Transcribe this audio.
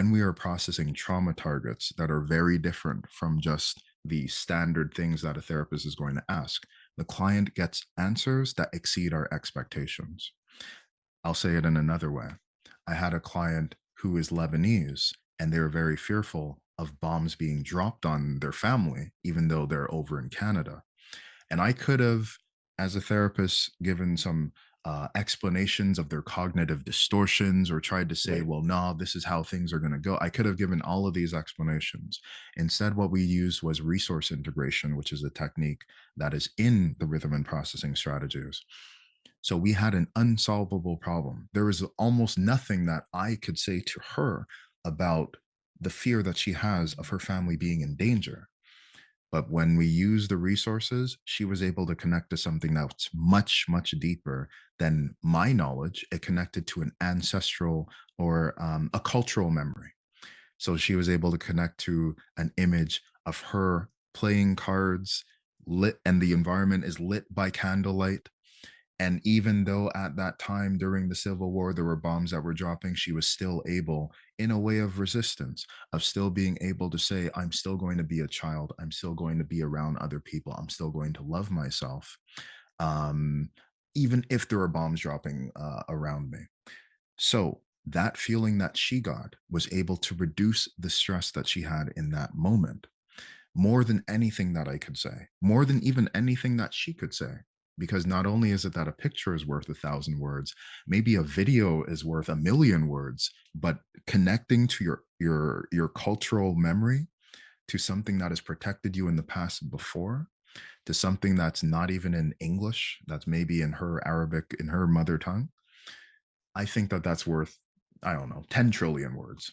when we are processing trauma targets that are very different from just the standard things that a therapist is going to ask, the client gets answers that exceed our expectations. I'll say it in another way. I had a client who is Lebanese, and they're very fearful of bombs being dropped on their family, even though they're over in Canada. And I could have, as a therapist, given some explanations of their cognitive distortions or tried to say, Right. well, no, this is how things are going to go. I could have given all of these explanations. Instead, what we used was resource integration, which is a technique that is in the rhythm and processing strategies. So we had an unsolvable problem. There was almost nothing that I could say to her about the fear that she has of her family being in danger. But when we use the resources, she was able to connect to something that's much, much deeper than my knowledge. It connected to an ancestral or a cultural memory. So she was able to connect to an image of her playing cards lit, and the environment is lit by candlelight. And even though at that time during the Civil War, there were bombs that were dropping, she was still able, in a way of resistance, of still being able to say, I'm still going to be a child. I'm still going to be around other people. I'm still going to love myself, um, even if there are bombs dropping around me. So that feeling that she got was able to reduce the stress that she had in that moment more than anything that I could say, more than even anything that she could say. Because not only is it that a picture is worth 1,000 words, maybe a video is worth 1,000,000 words, but connecting to your cultural memory, to something that has protected you in the past before, to something that's not even in English, that's maybe in her Arabic, in her mother tongue, I think that that's worth, I don't know, 10 trillion words.